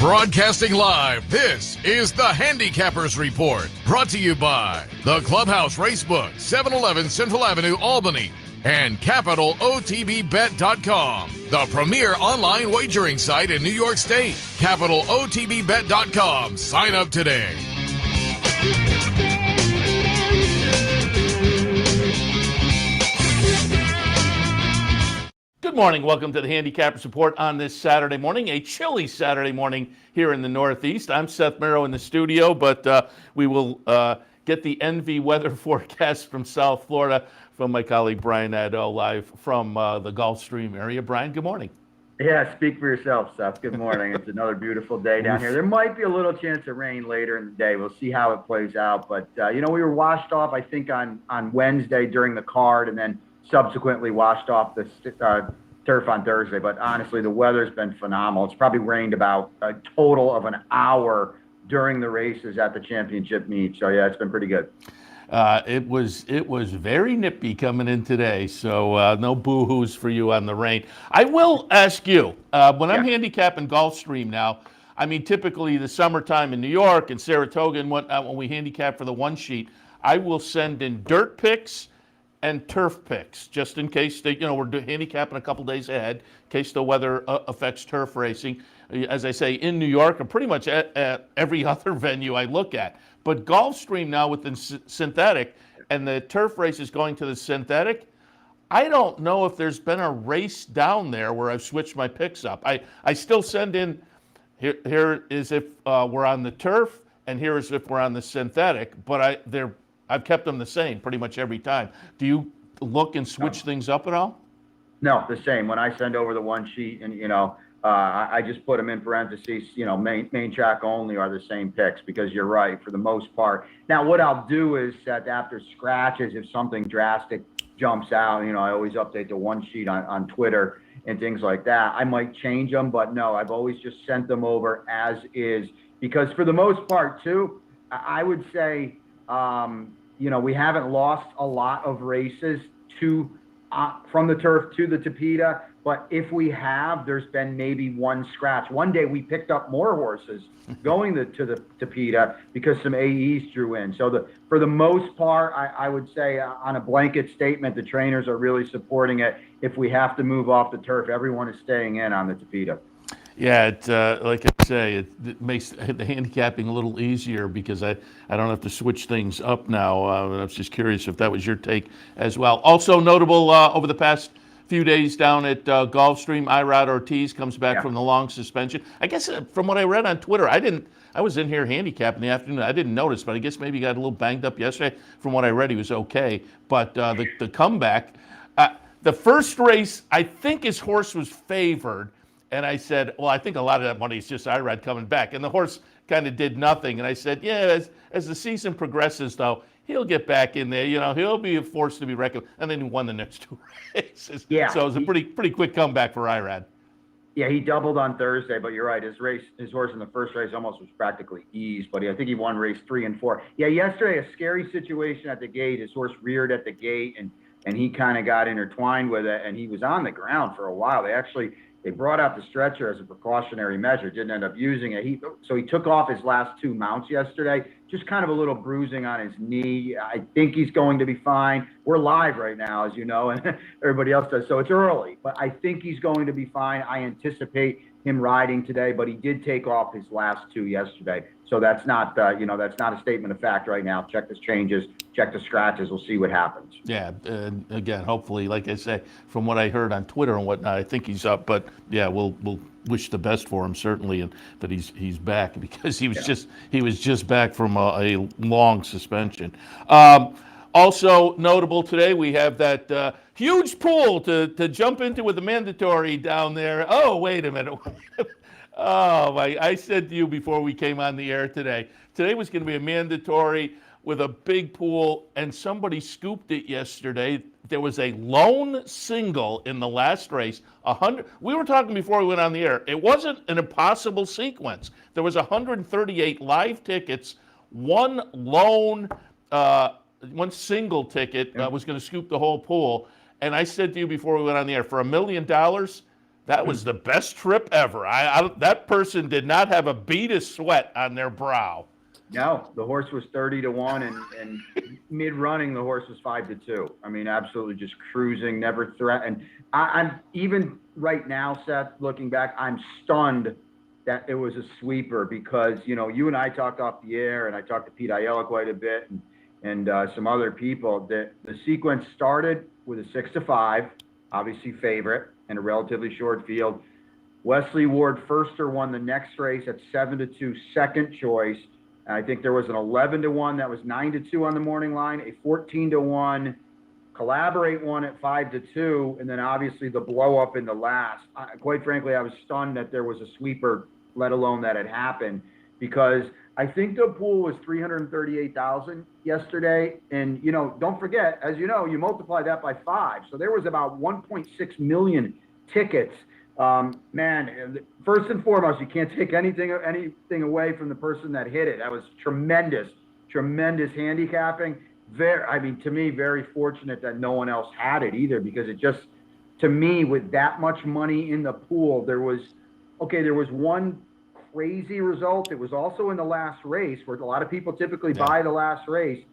Broadcasting live, this is the Handicappers Report, brought to you by the Clubhouse Racebook, 711 Central Avenue, Albany, and CapitalOTBBet.com, the premier online wagering site in New York State. CapitalOTBBet.com. Sign up today. Good morning. Welcome to the Handicappers Report on this Saturday morning, a chilly Saturday morning here in the Northeast. I'm Seth Merrow in the studio, but we will get the NV weather forecast from South Florida from my colleague Brian Nadeau, live from the Gulfstream area. Brian, good morning. Yeah, speak for yourself, Seth. Good morning. It's another beautiful day down here. There might be a little chance of rain later in the day. We'll see how it plays out. But, we were washed off, I think, on Wednesday during the card, and then subsequently washed off the turf on Thursday. But honestly, the weather's been phenomenal. It's probably rained about a total of an hour during the races at the championship meet. So yeah, it's been pretty good. It was very nippy coming in today, so no boo-hoos for you on the rain. I will ask you, when I'm handicapping Gulfstream now, I mean, typically the summertime in New York and Saratoga and when we handicap for the one sheet, I will send in dirt picks and turf picks, just in case we're handicapping a couple days ahead, in case the weather affects turf racing. As I say, in New York, or pretty much at every other venue I look at. But Gulfstream now with the synthetic, and the turf race is going to the synthetic, I don't know if there's been a race down there where I've switched my picks up. I still send in, here is if we're on the turf, and here is if we're on the synthetic, but I've kept them the same pretty much every time. Do you look and switch things up at all? No, the same. When I send over the one sheet and, I just put them in parentheses, main track only are the same picks, because you're right, for the most part. Now, what I'll do is that after scratches, if something drastic jumps out, I always update the one sheet on Twitter and things like that. I might change them, but no, I've always just sent them over as is, because for the most part, too, I would say, we haven't lost a lot of races from the turf to the Tapeta, but if we have, there's been maybe one scratch. One day we picked up more horses going to the Tapeta because some AEs drew in. So for the most part, I would say on a blanket statement, the trainers are really supporting it. If we have to move off the turf, everyone is staying in on the Tapeta. Yeah, like I say, it makes the handicapping a little easier because I don't have to switch things up now. I was just curious if that was your take as well. Also notable over the past few days down at Gulfstream, Irad Ortiz comes back from the long suspension. I guess from what I read on Twitter, I was in here handicapping in the afternoon. I didn't notice, but I guess maybe he got a little banged up yesterday. From what I read, he was okay. But the comeback, the first race, I think his horse was favored. And I said, well, I think a lot of that money is just Irad coming back. And the horse kind of did nothing. And I said, yeah, as the season progresses, though, he'll get back in there. He'll be a force to be reckoned. And then he won the next two races. Yeah, so it was a pretty quick comeback for Irad. Yeah, he doubled on Thursday, but you're right. His horse in the first race almost was practically eased, but I think he won race 3 and 4. Yeah, yesterday, a scary situation at the gate. His horse reared at the gate, and he kind of got intertwined with it, and he was on the ground for a while. They brought out the stretcher as a precautionary measure, didn't end up using it. So he took off his last 2 mounts yesterday, just kind of a little bruising on his knee. I think he's going to be fine. We're live right now, as you know, and everybody else does, so it's early. But I think he's going to be fine. I anticipate him riding today, but he did take off his last 2 yesterday. So that's not, that's not a statement of fact right now. Check the changes, check the scratches. We'll see what happens. Yeah, and again, hopefully, like I say, from what I heard on Twitter and whatnot, I think he's up. But yeah, we'll wish the best for him certainly, and that he's back, because he was just back from a long suspension. Also notable today, we have that huge pool to jump into with the mandatory down there. Oh, wait a minute. Oh, I said to you before we came on the air today was going to be a mandatory with a big pool, and somebody scooped it yesterday. There was a lone single in the last race. 100. We were talking before we went on the air. It wasn't an impossible sequence. There was 138 live tickets. One lone, one single ticket was going to scoop the whole pool. And I said to you before we went on the air, for $1 million, That was the best trip ever. That person did not have a bead of sweat on their brow. No, the horse was 30-1, and mid-running, the horse was 5-2. I mean, absolutely just cruising, never threatened. I'm even right now, Seth, looking back, I'm stunned that it was a sweeper because, you and I talked off the air, and I talked to Pete Aiella quite a bit, and some other people. The sequence started with a 6-5, obviously favorite, and a relatively short field. Wesley Ward Firster won the next race at 7-2, second choice. And I think there was an 11-1 that was 9-2 on the morning line, a 14-1 Collaborate won at 5-2, and then obviously the blow up in the last. Quite frankly, I was stunned that there was a sweeper, let alone that it happened, because I think the pool was 338,000 yesterday, and don't forget, as you know, you multiply that by 5, so there was about 1.6 million tickets. Man, first and foremost, you can't take anything away from the person that hit it. That was tremendous handicapping. To me, very fortunate that no one else had it either, because it just, to me, with that much money in the pool, there was one crazy result. It was also in the last race, where a lot of people typically buy the last race.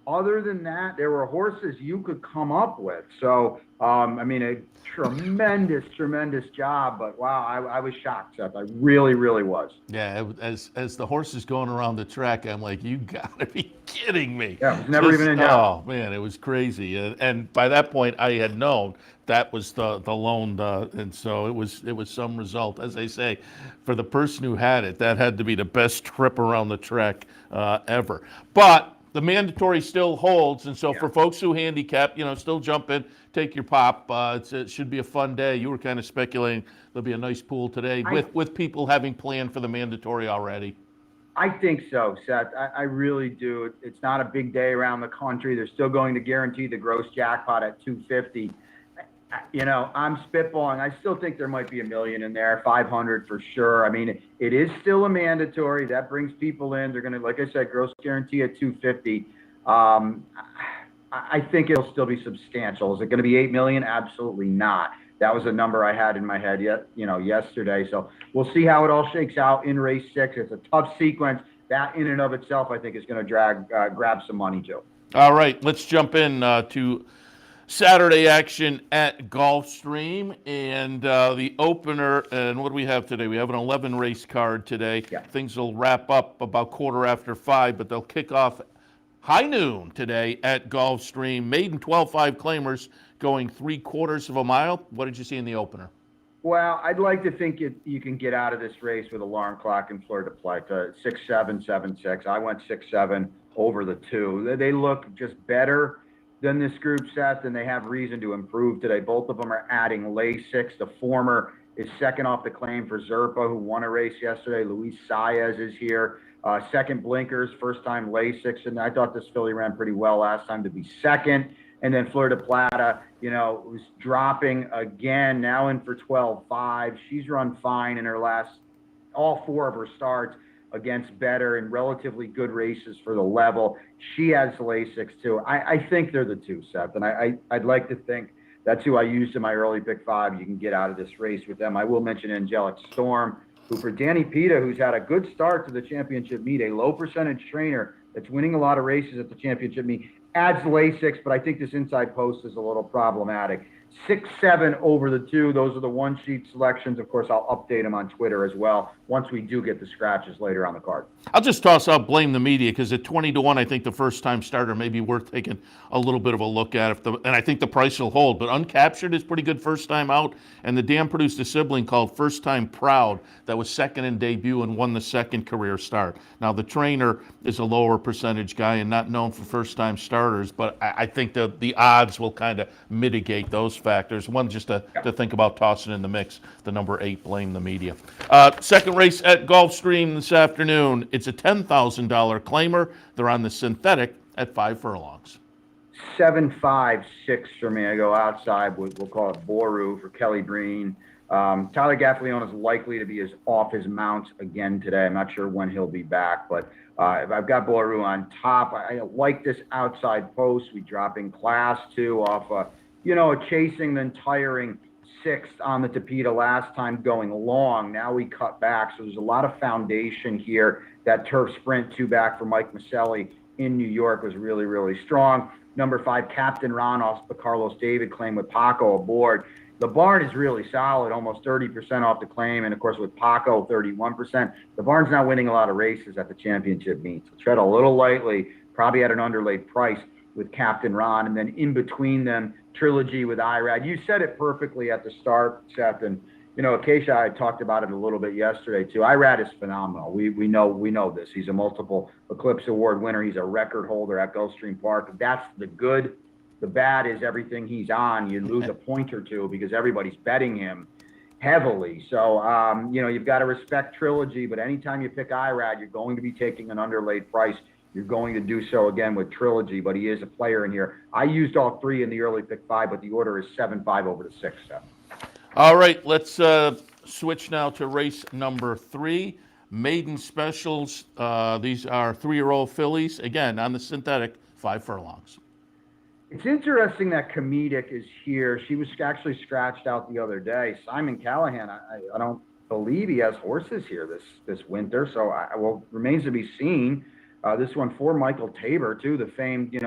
Other than that, there were horses you could come up with. So, a tremendous job. But wow, I was shocked, Seth. I really, really was. Yeah, as the horse is going around the track, I'm like, you gotta be kidding me. Yeah, it was never even in doubt. Oh man, it was crazy. And by that point, I had known that was the loan, and so it was some result. As I say, for the person who had it, that had to be the best trip around the track ever. But the mandatory still holds, and so for folks who handicap, still jump in, take your pop. It should be a fun day. You were kind of speculating there'll be a nice pool today with people having planned for the mandatory already. I think so, Seth. I really do. It's not a big day around the country. They're still going to guarantee the gross jackpot at 250. I'm spitballing. I still think there might be $1 million in there, 500 for sure. I mean, it is still a mandatory. That brings people in. They're going to, like I said, gross guarantee at 250. I think it'll still be substantial. Is it going to be 8 million? Absolutely not. That was a number I had in my head yesterday. So we'll see how it all shakes out in race 6. It's a tough sequence. That in and of itself, I think, is going to grab some money too. All right, let's jump in to Saturday action at Gulfstream, and the opener. And what do we have today? We have an 11 race card today. Yeah. Things will wrap up about 5:15, but they'll kick off high noon today at Gulfstream. Maiden 12.5 claimers going 3/4 of a mile. What did you see in the opener? Well, I'd like to think you can get out of this race with alarm clock and Fleur de Plate. 6-7, 7-6. I went 6-7 over the 2. They look just better than this group, Seth, and they have reason to improve today. Both of them are adding Lasix. The former is second off the claim for Zerpa, who won a race yesterday. Luis Saez is here. Second blinkers, first time Lasix, and I thought this filly ran pretty well last time to be second. And then Fleur de Plata, was dropping again, now in for 12.5. She's run fine in all 4 of her starts against better and relatively good races for the level. She has Lasix too. I think they're the 2, Seth, and I'd like to think that's who I used in my early pick 5. You can get out of this race with them. I will mention Angelic Storm, who for Danny Pita, who's had a good start to the championship meet, a low percentage trainer that's winning a lot of races at the championship meet, adds Lasix, but I think this inside post is a little problematic. 6-7 over the 2. Those are the one-sheet selections. Of course, I'll update them on Twitter as well once we do get the scratches later on the card. I'll just toss out Blame the Media, because at 20-1, I think the first-time starter may be worth taking a little bit of a look at. And I think the price will hold. But Uncaptured is pretty good first time out. And the Dam produced a sibling called First Time Proud that was second in debut and won the second career start. Now, the trainer is a lower percentage guy and not known for first-time starters, but I think the odds will kind of mitigate those factors. One just to think about tossing in the mix, the number 8, Blame the Media. Second race at Gulfstream this afternoon. It's a $10,000 claimer. They're on the synthetic at 5 furlongs. 7-5-6 for me. I go outside. We'll call it Boru for Kelly Breen. Tyler Gaffalione is likely to be off his mount again today. I'm not sure when he'll be back, but I've got Boru on top. I like this outside post. We drop in class 2 off a chasing then tiring sixth on the Tapeta last time going long. Now we cut back. So there's a lot of foundation here. That turf sprint 2-back for Mike Maselli in New York was really, really strong. Number 5, Captain Ron off the Carlos David claim with Paco aboard. The barn is really solid, almost 30% off the claim. And of course, with Paco, 31%. The barn's not winning a lot of races at the championship meets. So tread a little lightly, probably at an underlaid price with Captain Ron. And then in between them, Trilogy with IRAD. You said it perfectly at the start, Seth. And, Acacia, I talked about it a little bit yesterday, too. IRAD is phenomenal. We know this. He's a multiple Eclipse Award winner. He's a record holder at Gulfstream Park. That's the good. The bad is everything he's on, you lose a point or two because everybody's betting him heavily. So, you've got to respect Trilogy, but anytime you pick IRAD, you're going to be taking an underlaid price. You're going to do so again with Trilogy, but he is a player in here. I used all 3 in the early pick 5, but the order is 7-5 over to 6. So. All right, let's switch now to race number 3. Maiden specials. These are 3-year-old fillies. Again, on the synthetic, 5 furlongs. It's interesting that Comedic is here. She was actually scratched out the other day. Simon Callahan, I don't believe he has horses here this winter, so remains to be seen. This one for Michael Tabor, too, the famed,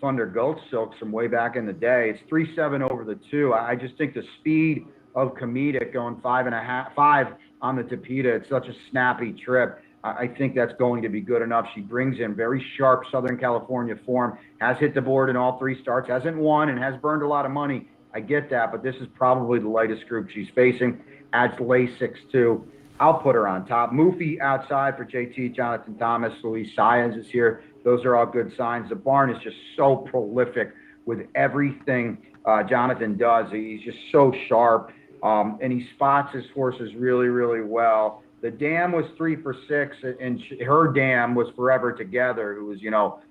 Thunder Gulch Silks from way back in the day. It's 3-7 over the 2. I just think the speed of Comedic going 5 on the Tapeta, it's such a snappy trip. I think that's going to be good enough. She brings in very sharp Southern California form, has hit the board in all 3 starts, hasn't won, and has burned a lot of money. I get that, but this is probably the lightest group she's facing. Adds Lasix, too. I'll put her on top. Moofy outside for JT, Jonathan Thomas, Luis Saenz is here. Those are all good signs. The barn is just so prolific with everything Jonathan does. He's just so sharp, and he spots his horses really, really well. The dam was 3 for 6, and her dam was Forever Together, who was,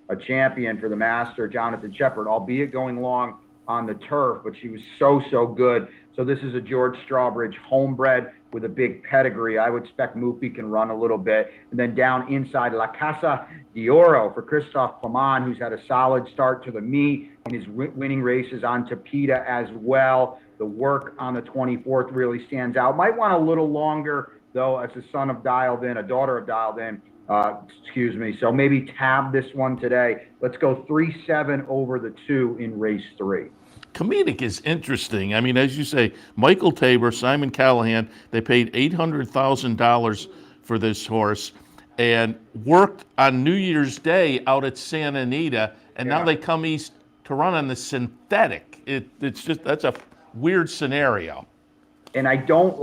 a champion for the master, Jonathan Shepard, albeit going long on the turf, but she was so good. So this is a George Strawbridge homebred with a big pedigree. I would expect Moofy can run a little bit. And then down inside, La Casa de Oro for Christophe Clement, who's had a solid start to the meet and is winning races on Tapeta as well. The work on the 24th really stands out. Might want a little longer, though, as a son of Dialed In, a daughter of Dialed In, so maybe tab this one today. Let's go 3-7 over the 2 in race 3. Comedic is interesting. I mean, as you say, Michael Tabor, Simon Callahan, they paid $800,000 for this horse and worked on New Year's Day out at Santa Anita, and now they come east to run on the synthetic. That's a weird scenario. And I don't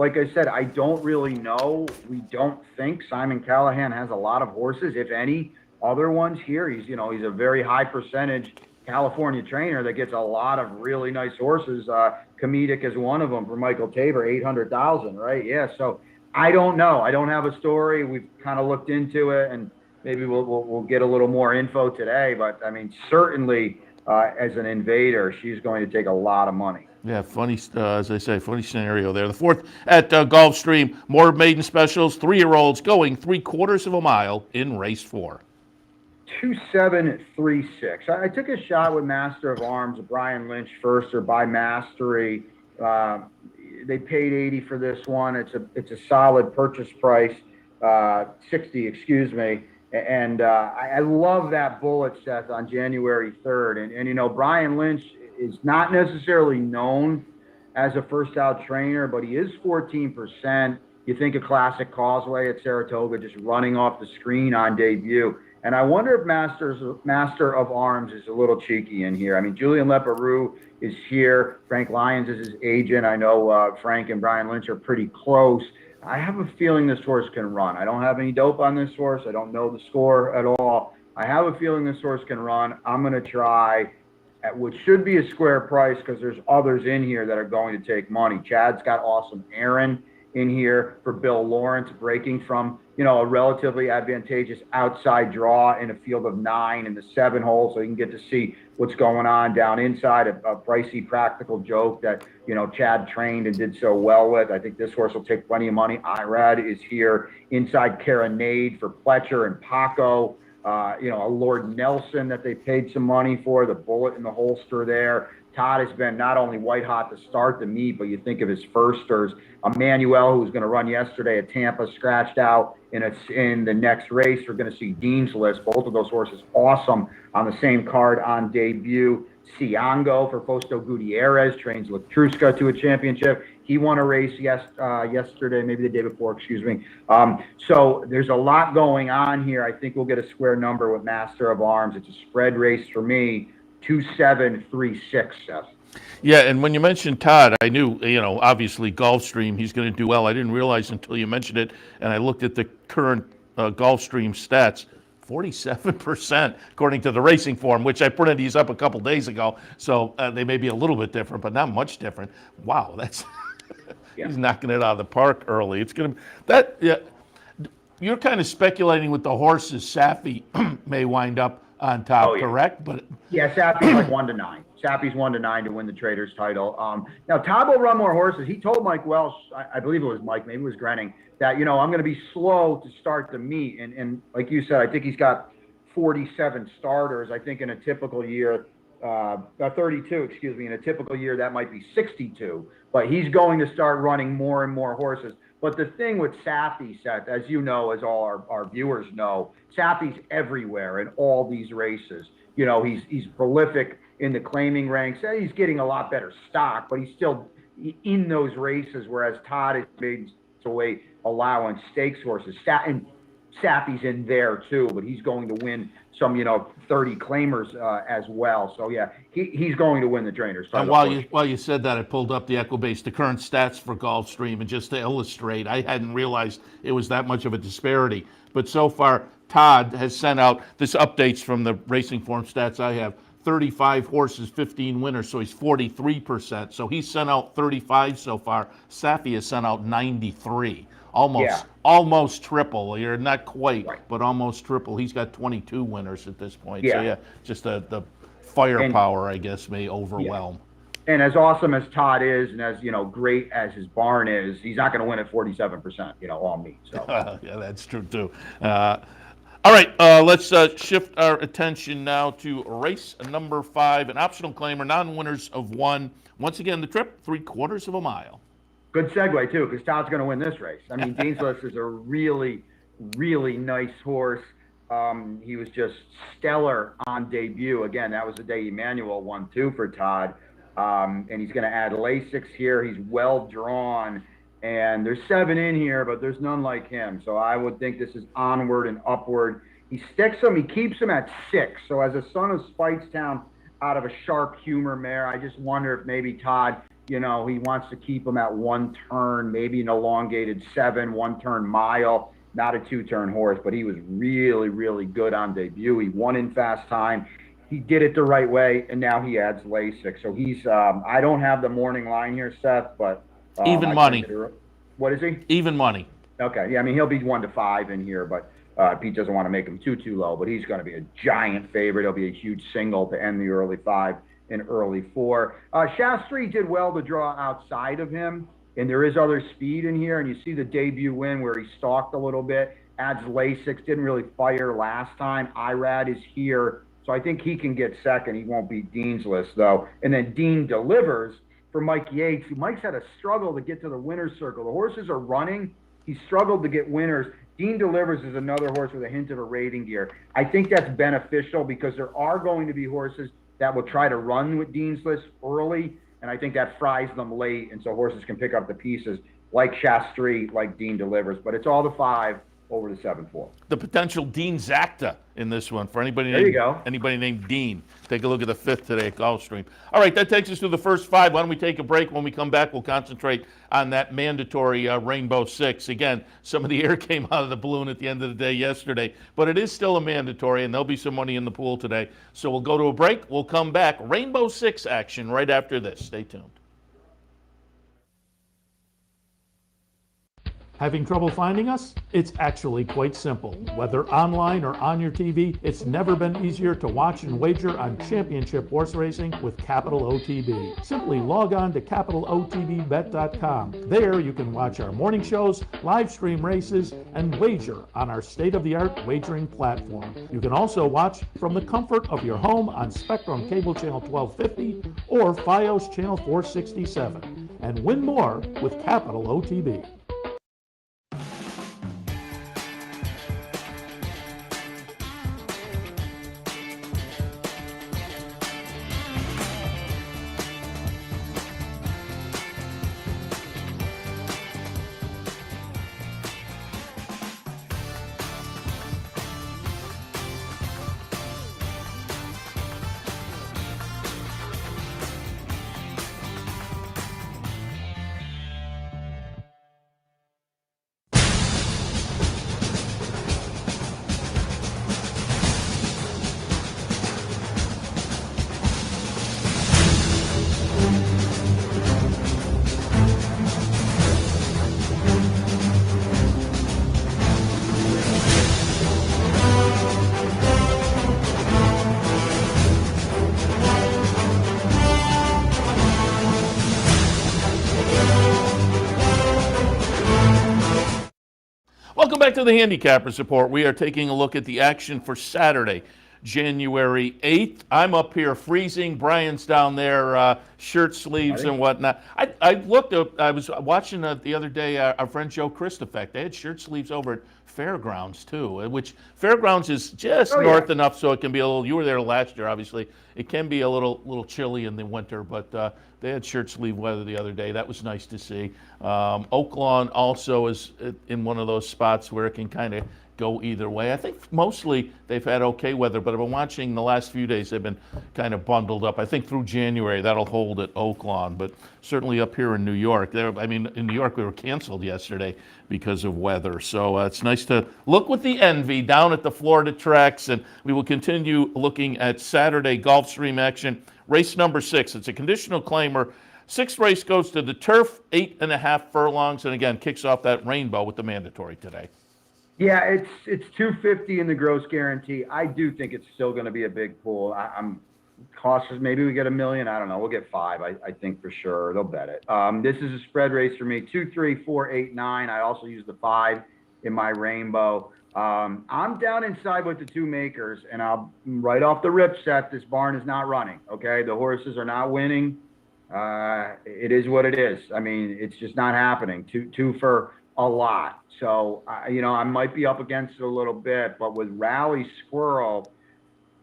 really know. We don't think Simon Callahan has a lot of horses, if any other ones here. He's a very high percentage California trainer that gets a lot of really nice horses. Comedic is one of them for Michael Tabor, 800,000, right? Yeah. So I don't know. I don't have a story. We've kind of looked into it, and maybe we'll get a little more info today. But I mean, certainly as an invader, she's going to take a lot of money. Yeah, funny, as I say, funny scenario there. The 4th at Gulfstream, more maiden specials, 3-year-olds going 3/4 of a mile in race 4. 2-7-3-6. I took a shot with Master of Arms, Brian Lynch first, or by Mastery. They paid $80 for this one. It's a solid purchase price, $60, excuse me. And I love that bullet, Seth, on January 3rd. And Brian Lynch is not necessarily known as a first-out trainer, but he is 14%. You think of Classic Causeway at Saratoga just running off the screen on debut. And I wonder if Master of Arms is a little cheeky in here. I mean, Julian Leparoux is here. Frank Lyons is his agent. I know Frank and Brian Lynch are pretty close. I have a feeling this horse can run. I don't have any dope on this horse. I don't know the score at all. I have a feeling this horse can run. I'm going to try at what should be a square price because there's others in here that are going to take money. Chad's got Awesome Aaron in here for Bill Lawrence, breaking from, a relatively advantageous outside draw in a field of 9 in the 7 hole, so you can get to see what's going on down inside. A pricey practical joke that, Chad trained and did so well with. I think this horse will take plenty of money. Irad is here inside Carronade for Pletcher and Paco. A Lord Nelson that they paid some money for, the bullet in the holster there. Todd has been not only white hot to start the meet, but you think of his firsters. Emmanuel, who was going to run yesterday at Tampa, scratched out in the next race. We're going to see Dean's List. Both of those horses awesome on the same card on debut. Siango for Fausto Gutierrez trains Latruska to a championship. He won a race yesterday, maybe the day before, excuse me. So there's a lot going on here. I think we'll get a square number with Master of Arms. It's a spread race for me, 2-7-3-6, Seth. Yeah, and when you mentioned Todd, I knew, obviously Gulfstream, he's going to do well. I didn't realize until you mentioned it, and I looked at the current Gulfstream stats. 47%, according to the racing form, which I printed these up a couple days ago. So they may be a little bit different, but not much different. Wow, that's he's knocking it out of the park early. It's gonna You're kind of speculating with the horses. Safi may wind up on top, correct? But yeah, Safi's like 1-9. Safi's 1-9 to win the Trader's title. Now Todd will run more horses. He told Mike Welsh, I believe it was Mike, maybe it was Grenning, that, I'm going to be slow to start the meet. And like you said, I think he's got 47 starters. I think in a typical year, 32, excuse me, in a typical year, that might be 62. But he's going to start running more and more horses. But the thing with Safi, Seth, as you know, as all our viewers know, Safi's everywhere in all these races. He's prolific in the claiming ranks. He's getting a lot better stock, but he's still in those races, whereas Todd has made away allowing stakes horses. And Safi's in there too, but he's going to win some, 30 claimers as well. So yeah, he's going to win the Trainers title. And while you said that, I pulled up the Equibase, the current stats for Gulfstream, and just to illustrate, I hadn't realized it was that much of a disparity. But so far, Todd has sent out this updates from the racing form stats I have. 35 horses, 15 winners, so he's 43%. So he's sent out 35 so far. Safi has sent out 93. Almost triple. You're not quite, but almost triple. He's got 22 winners at this point. So just the firepower, I guess, may overwhelm. And as awesome as Todd is, and as great as his barn is, he's not going to win at 47%. All meet. So yeah, that's true too. All right, let's shift our attention now to race number 5, an optional claimer, non-winners of 1. Once again, the trip, 3/4 of a mile. Good segue, too, because Todd's going to win this race. I mean, Dean's List is a really, really nice horse. He was just stellar on debut. Again, that was the day Emmanuel won, too, for Todd. And he's going to add Lasix here. He's well drawn. And there's 7 in here, but there's none like him. So I would think this is onward and upward. He sticks him. He keeps him at 6. So as a son of Speightstown out of a sharp humor mare, I just wonder if maybe Todd, he wants to keep him at 1 turn, maybe an elongated 7, 1-turn mile, not a 2-turn horse. But he was really, really good on debut. He won in fast time. He did it the right way, and now he adds Lasix. So he's I don't have the morning line here, Seth, but even money. What is he? Even money. Okay. Yeah, I mean, he'll be 1-5 in here, but Pete doesn't want to make him too low, but he's going to be a giant favorite. He'll be a huge single to end the early 5 and early 4. Shastri did well to draw outside of him, and there is other speed in here, and you see the debut win where he stalked a little bit, adds Lasix, didn't really fire last time. Irad is here, so I think he can get second. He won't beat Dean's List, though. And then Dean Delivers for Mike Yates. Mike's had a struggle to get to the winner's circle. The horses are running. He's struggled to get winners. Dean Delivers is another horse with a hint of a rating gear. I think that's beneficial because there are going to be horses that will try to run with Dean's List early, and I think that fries them late, and so horses can pick up the pieces like Shastri, like Dean Delivers. But it's all the 5 over the 7-4. The potential Dean Zacta in this one for anybody named Dean. Take a look at the 5th today at Gulfstream. All right, that takes us to the first 5. Why don't we take a break? When we come back, we'll concentrate on that mandatory Rainbow 6. Again, some of the air came out of the balloon at the end of the day yesterday, but it is still a mandatory, and there'll be some money in the pool today. So we'll go to a break. We'll come back. Rainbow 6 action right after this. Stay tuned. Having trouble finding us? It's actually quite simple. Whether online or on your TV, it's never been easier to watch and wager on championship horse racing with Capital OTB. Simply log on to capitalotbbet.com. There you can watch our morning shows, live stream races, and wager on our state-of-the-art wagering platform. You can also watch from the comfort of your home on Spectrum Cable Channel 1250 or Fios Channel 467, and win more with Capital OTB. Welcome back to the Handicappers Report. We are taking a look at the action for Saturday, January 8th. I'm up here freezing. Brian's down there, shirt sleeves and whatnot. I looked up, I was watching the other day, our friend Joe Christofek. They had shirt sleeves over at Fairgrounds too, which Fairgrounds is just north enough so it can be a little, you were there last year obviously, it can be a little chilly in the winter, but they had shirt sleeve weather the other day. That was nice to see. Oaklawn also is in one of those spots where it can kind of go either way. I think mostly they've had okay weather, but I've been watching the last few days, they've been kind of bundled up. I think through January that'll hold at Oaklawn, but certainly up here in New York. In New York we were canceled yesterday because of weather. So it's nice to look with the envy down at the Florida tracks, and we will continue looking at Saturday Gulfstream action. Race number 6, it's a conditional claimer. 6th race goes to the turf, 8.5 furlongs, and again, kicks off that rainbow with the mandatory today. Yeah, it's 250 in the gross guarantee. I do think it's still going to be a big pool. I'm cautious. Maybe we get $1 million. I don't know. We'll get 5. I think for sure they'll bet it. This is a spread race for me. 2, 3, 4, 8, 9. I also use the 5 in my rainbow. I'm down inside with the 2 makers, and I'll right off the rip, Seth, this barn is not running. Okay, the horses are not winning. It is what it is. I mean, it's just not happening. Two for a lot. So, I might be up against it a little bit, but with Rally Squirrel,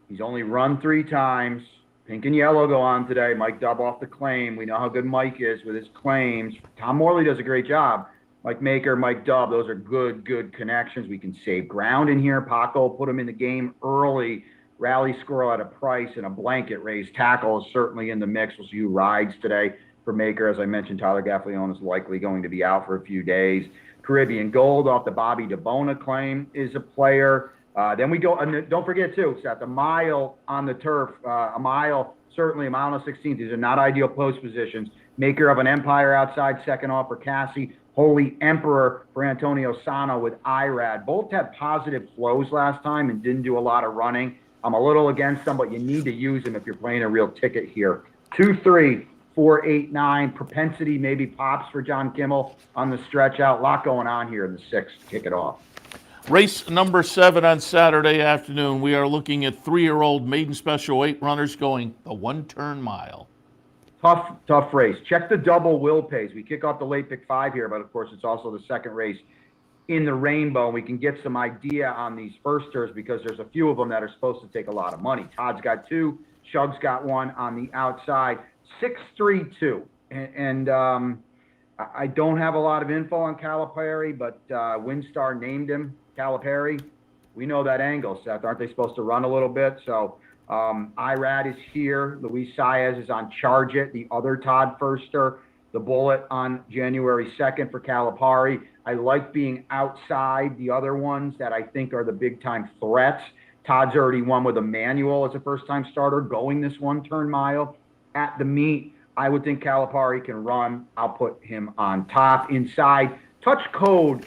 he's only run 3 times. Pink and yellow go on today. Mike Dubb off the claim. We know how good Mike is with his claims. Tom Morley does a great job. Mike Maker, Mike Dubb, those are good connections. We can save ground in here. Paco put him in the game early. Rally Squirrel at a price and a blanket raise. Tackle is certainly in the mix. We'll see who rides today for Maker. As I mentioned, Tyler Gaffalione is likely going to be out for a few days. Caribbean Gold off the Bobby DeBona claim is a player. Then we go, and don't forget too, Seth, a mile on the turf, certainly a mile and a 16th. These are not ideal post positions. Maker of an Empire outside, second off for Cassie. Holy Emperor for Antonio Sano with IRAD. Both had positive flows last time and didn't do a lot of running. I'm a little against them, but you need to use them if you're playing a real ticket here. 2, 3, 4, 8, 9. Propensity maybe pops for John Kimmel on the stretch out. A lot going on here in the 6th to kick it off. Race number 7 on Saturday afternoon. We are looking at 3-year-old maiden special weight runners going the 1-turn mile. Tough race. Check the double will pays. We kick off the late pick 5 here, but of course it's also the second race in the rainbow. We can get some idea on these firsters because there's a few of them that are supposed to take a lot of money. Todd's got 2. Shug's got 1 on the outside. 6-3-2. And I don't have a lot of info on Calipari, but Windstar named him Calipari. We know that angle, Seth. Aren't they supposed to run a little bit? So Irad is here. Luis Saez is on Charge It, the other Todd Firster. The Bullet on January 2nd for Calipari. I like being outside the other ones that I think are the big-time threats. Todd's already won with Emmanuel as a first-time starter, going this 1-turn mile. At the meet, I would think Calipari can run. I'll put him on top. Inside, Touch Code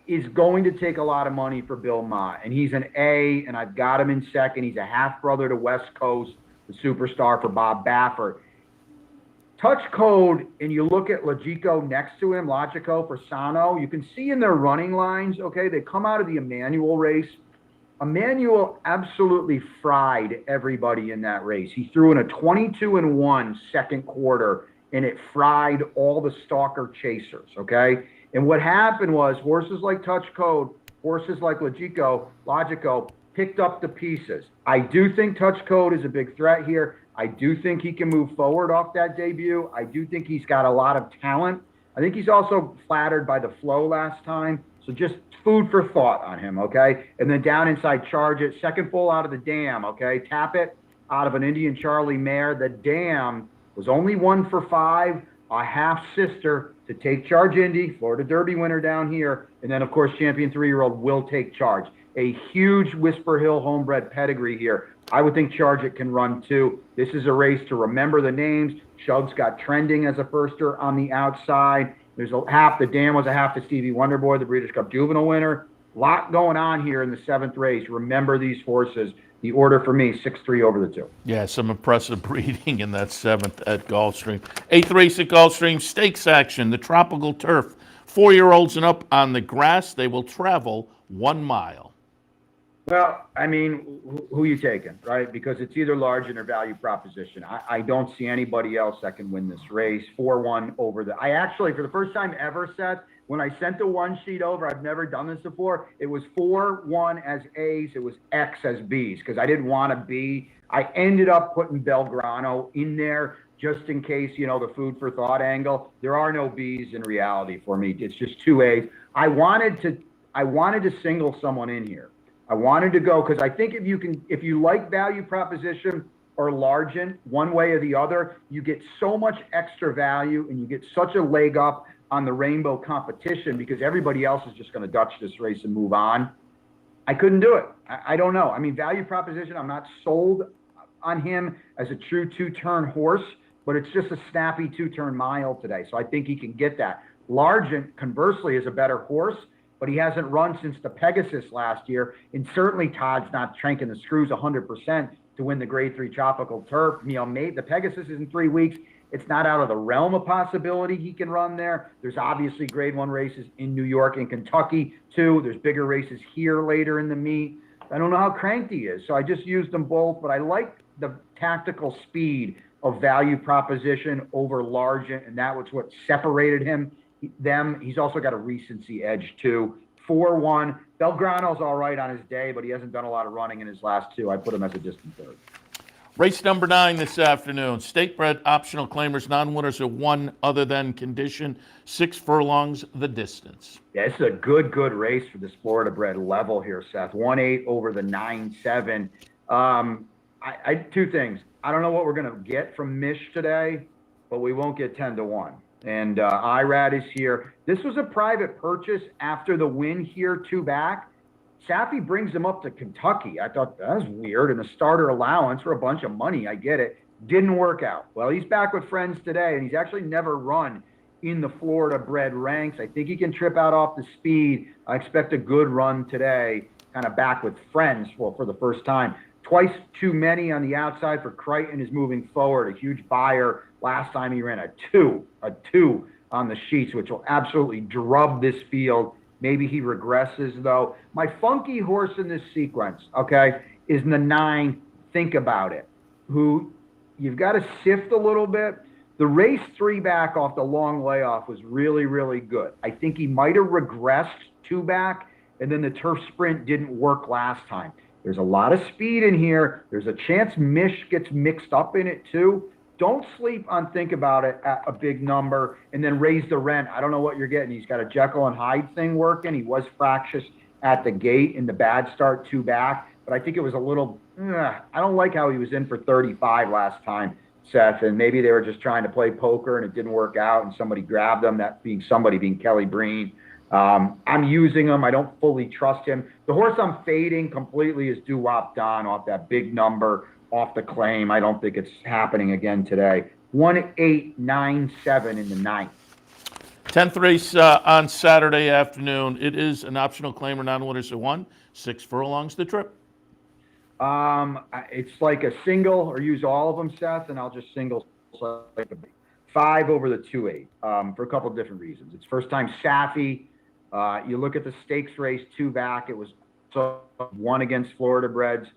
is going to take a lot of money for Bill Mott, and he's an A, and I've got him in second. He's a half brother to West Coast, the superstar for Bob Baffert. Touch Code, and you look at Logico next to him, Logico for Sano, you can see in their running lines, okay, they come out of the Emmanuel race. Emmanuel absolutely fried everybody in that race. He threw in a 22-1 second quarter, and it fried all the stalker chasers, okay? And what happened was horses like Touch Code, horses like Logico picked up the pieces. I do think Touch Code is a big threat here. I do think he can move forward off that debut. I do think he's got a lot of talent. I think he's also flattered by the flow last time. So just food for thought on him, okay? And then down inside, Charge It. Second full out of the Dam, okay? Tap It out of an Indian Charlie mare. The Dam was only 1 for 5, a half sister to Take Charge Indy, Florida Derby winner down here. And then, of course, champion 3-year-old Will Take Charge. A huge Whisper Hill homebred pedigree here. I would think Charge It can run too. This is a race to remember the names. Shug's got Trending as a firster on the outside. There's a half. The Dam was a half to Stevie Wonderboy, the Breeders' Cup Juvenile winner. Lot going on here in the 7th race. Remember these horses. The order for me, 6-3 over the 2. Yeah, some impressive breeding in that 7th at Gulfstream. 8th race at Gulfstream, stakes action, the Tropical Turf. 4-year-olds and up on the grass. They will travel 1 mile. Well, I mean, who you taking, right? Because it's either Largent or Value Proposition. I don't see anybody else that can win this race. 4-1 over the. I actually, for the first time ever, Seth, when I sent the one sheet over, I've never done this before. It was 4-1 as A's. It was X as B's because I didn't want to B. I ended up putting Belgrano in there just in case, you know, the food for thought angle. There are no B's in reality for me. It's just 2 A's. I wanted to single someone in here. I wanted to go because I think if you like Value Proposition or Largent, one way or the other, you get so much extra value and you get such a leg up on the Rainbow competition because everybody else is just going to Dutch this race and move on. I couldn't do it. I don't know. I mean, Value Proposition, I'm not sold on him as a true 2-turn horse, but it's just a snappy 2-turn mile today. So I think he can get that. Largent, conversely, is a better horse, but he hasn't run since the Pegasus last year. And certainly Todd's not cranking the screws 100% to win the Grade 3 Tropical Turf. You know, the Pegasus is in 3 weeks. It's not out of the realm of possibility he can run there. There's obviously Grade 1 races in New York and Kentucky, too. There's bigger races here later in the meet. I don't know how cranked he is, so I just used them both. But I like the tactical speed of Value Proposition over Largent, and that was what separated them. He's also got a recency edge too. 4-1. Belgrano's all right on his day, but he hasn't done a lot of running in his last 2. I put him as a distant third. Race number 9 this afternoon. Stakebred optional claimers, non-winners are 1 other than condition. 6 furlongs the distance. Yeah, this is a good race for this Florida bred level here, Seth. 1-8 over the 9-7. 2 things. I don't know what we're going to get from Mish today, but we won't get 10-1. And IRAD is here. This was a private purchase after the win here 2 back. Safi brings him up to Kentucky. I thought that was weird. And the starter allowance for a bunch of money. I get it. Didn't work out. Well, he's back with friends today, and he's actually never run in the Florida bred ranks. I think he can trip out off the speed. I expect a good run today, kind of back with friends for the first time. Twice too many on the outside for Crichton is moving forward. A huge buyer. Last time he ran a two on the sheets, which will absolutely drub this field. Maybe he regresses, though. My funky horse in this sequence, okay, is the 9, Think About It, who you've got to sift a little bit. The race 3 back off the long layoff was really, really good. I think he might have regressed 2 back, and then the turf sprint didn't work last time. There's a lot of speed in here. There's a chance Mish gets mixed up in it, too. Don't sleep on Think About It at a big number and then raise the rent. I don't know what you're getting. He's got a Jekyll and Hyde thing working. He was fractious at the gate in the bad start 2 back, but I think it was a little, I don't like how he was in for 35 last time, Seth, and maybe they were just trying to play poker and it didn't work out and somebody grabbed him, that being somebody being Kelly Breen. I'm using him. I don't fully trust him. The horse I'm fading completely is Doo Wop Don off that big number, off the claim. I don't think it's happening again today. 1-8-9-7 in the 9th. 10th race on Saturday afternoon. It is an optional claimer, non-winners at 1. 6 furlongs the trip. It's like a single, or use all of them, Seth, and I'll just single like a 5 over the 2-8 for a couple of different reasons. It's first time Safi. You look at the stakes race 2 back. It was 1 against Florida Breds,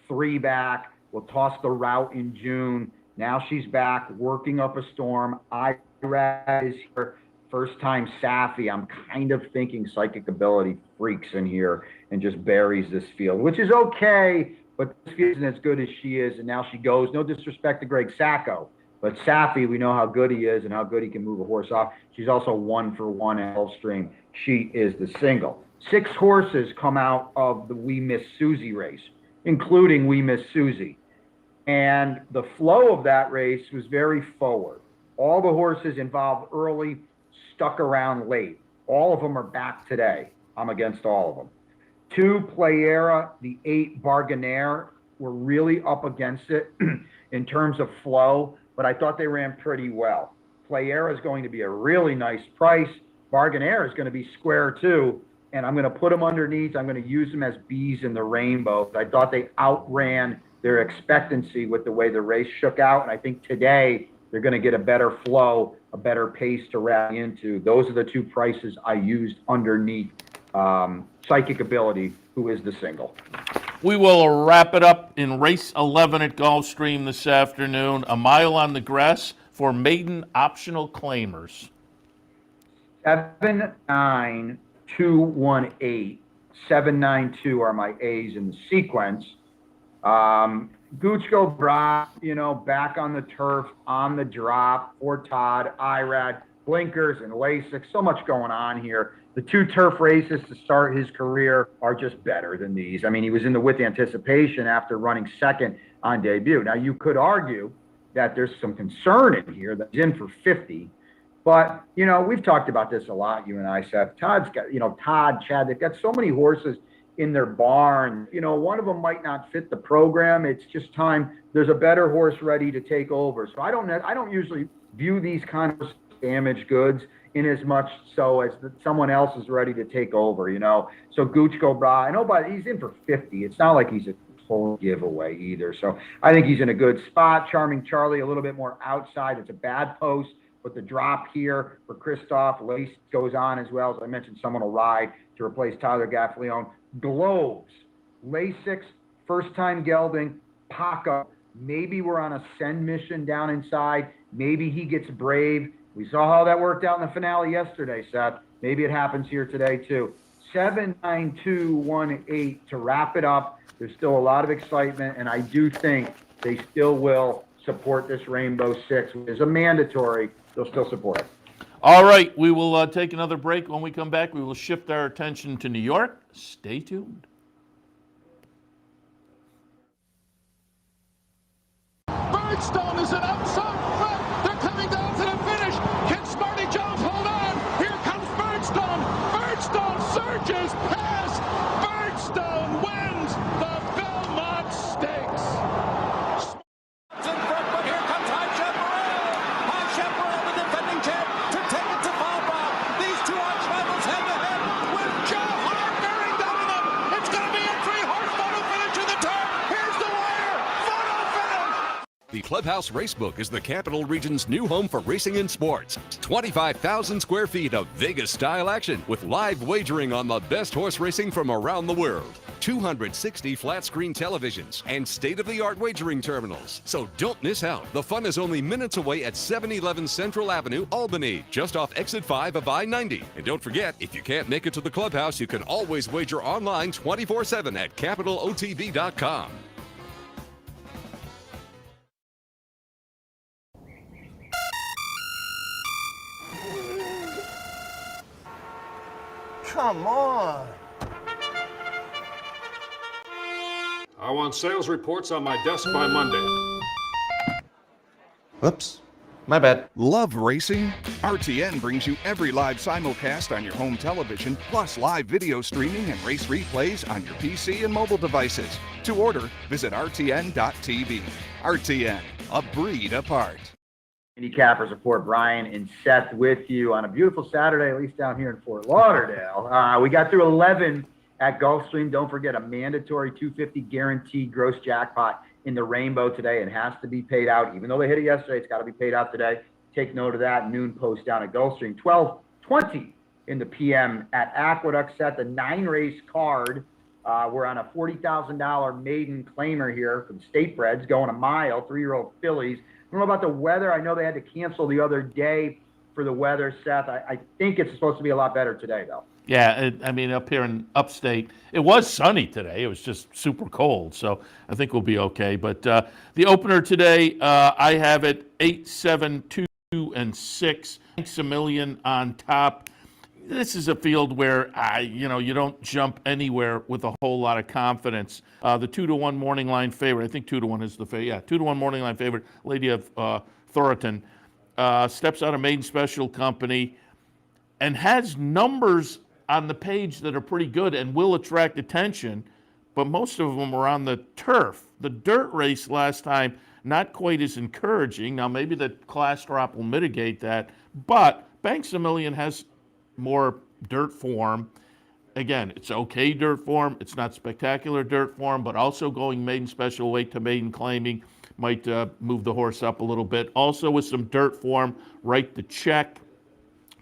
3 back. We'll toss the route in June. Now she's back working up a storm. Irad is here. First time Safi. I'm kind of thinking Psychic Ability freaks in here and just buries this field, which is okay, but this field isn't as good as she is, and now she goes. No disrespect to Greg Sacco, but Safi, we know how good he is and how good he can move a horse off. She's also 1-for-1 at Gulfstream. She is the single. 6 horses come out of the We Miss Susie race, including We Miss Susie. And the flow of that race was very forward. All the horses involved early stuck around late. All of them are back today. I'm against all of them. 2, Playera, the 8, Bargainaire, were really up against it in terms of flow, but I thought they ran pretty well. Playera is going to be a really nice price. Bargainaire is going to be square too, and I'm going to put them underneath. I'm going to use them as bees in the rainbow. I thought they outran their expectancy with the way the race shook out, and I think today they're going to get a better flow, a better pace to rally into. Those are the 2 prices I used underneath Psychic Ability, who is the single. We will wrap it up in race 11 at Gulfstream this afternoon. A mile on the grass for maiden optional claimers. 7, 9, 2, 1, 8. 7, 9, 2 are my A's in the sequence. Guccio Bra, back on the turf, on the drop, for Todd, Irad, blinkers and LASIK. So much going on here. The 2 turf races to start his career are just better than these. I mean, he was in the With Anticipation after running second on debut. Now, you could argue that there's some concern in here that he's in for 50. But, we've talked about this a lot, you and I, Seth. Todd's got, Todd, Chad, they've got so many horses in their barn. One of them might not fit the program. It's just time. There's a better horse ready to take over. So I don't usually view these kind of damaged goods in as much so as that someone else is ready to take over, So Guccio Bra, I know, but he's in for 50. It's not like he's a total giveaway either. So I think he's in a good spot. Charming Charlie, a little bit more outside. It's a bad post, but the drop here for Christoph, Lace goes on as well. As I mentioned, someone will ride to replace Tyler Gaffleone. Globes, Lasix, first time gelding, Paco. Maybe we're on a send mission down inside. Maybe he gets brave. We saw how that worked out in the finale yesterday, Seth. Maybe it happens here today too. 7, 9, 2, 1, 8 to wrap it up. There's still a lot of excitement, and I do think they still will support this Rainbow 6, which is a mandatory. They'll still support it. All right, we will take another break. When we come back, we will shift our attention to New York. Stay tuned. Birdstone is an outside front. They're coming down to the finish. Can Smarty Jones hold on? Here comes Birdstone. Birdstone surges past. Birdstone wins the Belmont Stakes. In front, but here comes High Chaparral. High Chaparral, the defending champ, to take it to Bob. These 2 arch rivals head to head with Joe Hart bearing down on them. It's going to be a 3-horse photo finish in the turn. Here's the wire. Photo finish. The Clubhouse Racebook is the Capital Region's new home for racing and sports. 25,000 square feet of Vegas-style action with live wagering on the best horse racing from around the world. 260 flat-screen televisions and state-of-the-art wagering terminals. So don't miss out. The fun is only minutes away at 711 Central Avenue, Albany, just off exit 5 of I-90. And don't forget, if you can't make it to the Clubhouse, you can always wager online 24/7 at capitalotv.com. Come on. I want sales reports on my desk by Monday. Whoops. My bad. Love racing? RTN brings you every live simulcast on your home television, plus live video streaming and race replays on your PC and mobile devices. To order, visit rtn.tv. RTN, a breed apart. Handicappers Report, Brian and Seth with you on a beautiful Saturday, at least down here in Fort Lauderdale. We got through 11 at Gulfstream. Don't forget a mandatory $250 guaranteed gross jackpot in the Rainbow today. It has to be paid out. Even though they hit it yesterday, it's got to be paid out today. Take note of that. Noon post down at Gulfstream. 12:20 in the PM at Aqueduct. Set the 9-race card. We're on a $40,000 maiden claimer here for the state breds, going a mile, 3-year-old fillies. I don't know about the weather. I know they had to cancel the other day for the weather, Seth. I think it's supposed to be a lot better today, though. Yeah, I mean, up here in upstate, it was sunny today. It was just super cold, so I think we'll be okay. But the opener today, I have it 8, 7, 2, and 6. Thanks a million on top. This is a field where you don't jump anywhere with a whole lot of confidence. The 2-1 morning line favorite, I think 2-1 is the favorite. Yeah, 2-1 morning line favorite, Lady of Thoroton, steps out of Maiden Special Company and has numbers on the page that are pretty good and will attract attention, but most of them are on the turf. The dirt race last time, not quite as encouraging. Now, maybe the class drop will mitigate that, but Banks a Million has more dirt form. Again, it's okay dirt form. It's not spectacular dirt form, but also going maiden special weight to maiden claiming might move the horse up a little bit. Also with some dirt form, right to check.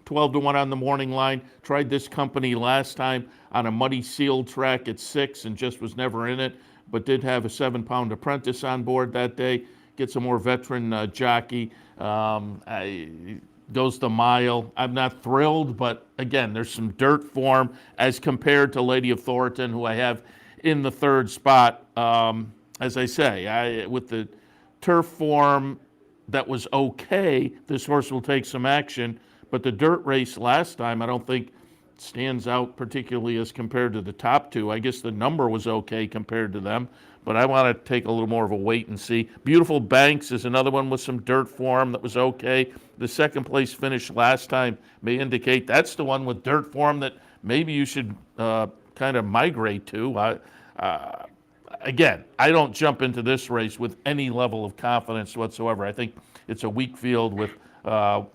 12-1 on the morning line. Tried this company last time on a muddy sealed track at 6 and just was never in it, but did have a 7-pound apprentice on board that day. Get some more veteran jockey. Goes the mile. I'm not thrilled, but again, there's some dirt form as compared to Lady of Thoroton, who I have in the 3rd spot. As I say, with the turf form that was okay, this horse will take some action. But the dirt race last time, I don't think stands out particularly as compared to the top two. I guess the number was okay compared to them, but I want to take a little more of a wait and see. Beautiful Banks is another one with some dirt form that was okay. The 2nd place finish last time may indicate that's the one with dirt form that maybe you should kind of migrate to. Again, I don't jump into this race with any level of confidence whatsoever. I think it's a weak field with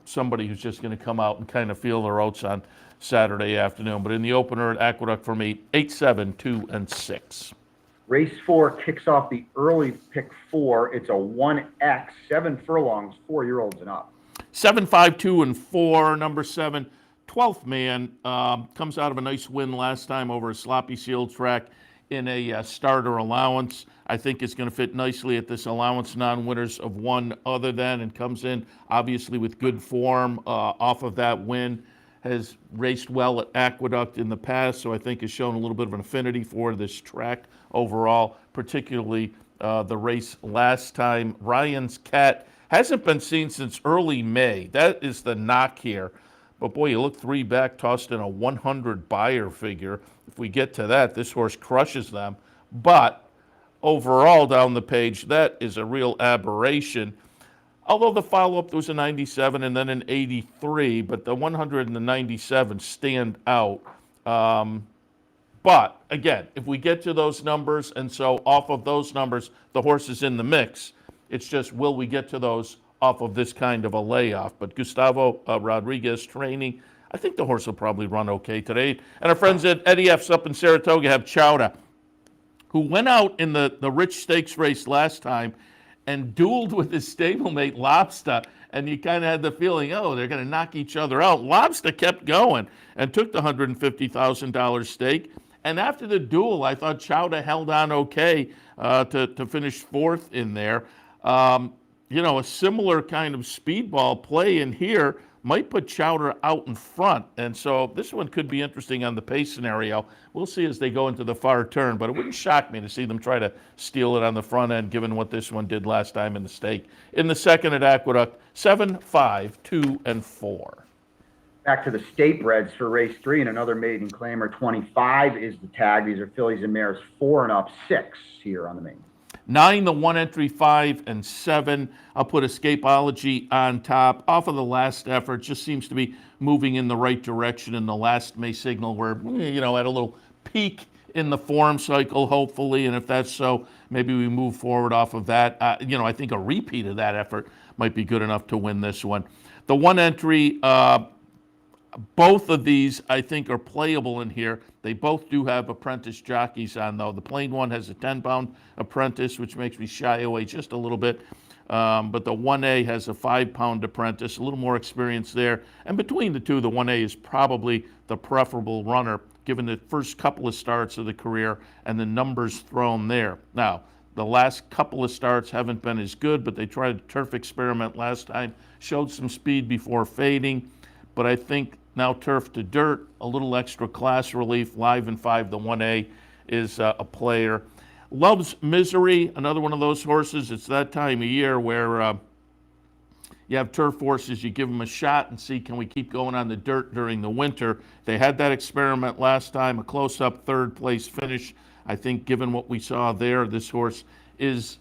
somebody who's just going to come out and kind of feel their oats on Saturday afternoon. But in the opener at Aqueduct for me, 8, 7, 2, and 6. Race 4 kicks off the early pick 4. It's a 1X, 7 furlongs, 4-year-olds and up. 7, 5, 2, and 4. Number 7, 12th man, comes out of a nice win last time over a sloppy sealed track in a starter allowance. I think it's going to fit nicely at this allowance non-winners of one other than, and comes in obviously with good form off of that win. Has raced well at Aqueduct in the past, so I think has shown a little bit of an affinity for this track overall, particularly the race last time. Ryan's Cat hasn't been seen since early May. That is the knock here. But boy, you look 3 back, tossed in a 100 buyer figure. If we get to that, this horse crushes them. But overall down the page, that is a real aberration. Although the follow-up was a 97 and then an 83, but the 100 and the 97 stand out. But again, if we get to those numbers, and so off of those numbers, the horse is in the mix. It's just, will we get to those off of this kind of a layoff? But Gustavo Rodriguez training, I think the horse will probably run okay today. And our friends at Eddie F's up in Saratoga have Chowda, who went out in the Rich Stakes race last time and dueled with his stablemate Lobster, and you kind of had the feeling, oh, they're going to knock each other out. Lobster kept going and took the $150,000 stake. And after the duel, I thought Chowda held on okay to finish 4th in there. A similar kind of speedball play in here might put Chowder out in front. And so this one could be interesting on the pace scenario. We'll see as they go into the far turn, but it wouldn't shock me to see them try to steal it on the front end, given what this one did last time in the stake. In the 2nd at Aqueduct, 7, 5, 2, and 4. Back to the state breds for race 3, and another maiden claimer. 25 is the tag. These are fillies and mares 4 and up, 6 here on the main. 9, the 1 entry, 5, and 7. I'll put Escapology on top. Off of the last effort, just seems to be moving in the right direction. In the last May signal, where at a little peak in the form cycle, hopefully. And if that's so, maybe we move forward off of that. I think a repeat of that effort might be good enough to win this one. The one entry, both of these, I think, are playable in here. They both do have apprentice jockeys on, though. The plain one has a 10-pound apprentice, which makes me shy away just a little bit. But the 1A has a 5-pound apprentice, a little more experience there. And between the two, the 1A is probably the preferable runner, given the first couple of starts of the career and the numbers thrown there. Now, the last couple of starts haven't been as good, but they tried a turf experiment last time, showed some speed before fading. But I think now turf to dirt, a little extra class relief, live in 5, the 1A is a player. Loves Misery, another one of those horses. It's that time of year where you have turf horses, you give them a shot and see, can we keep going on the dirt during the winter? They had that experiment last time, a close-up third-place finish. I think given what we saw there, this horse is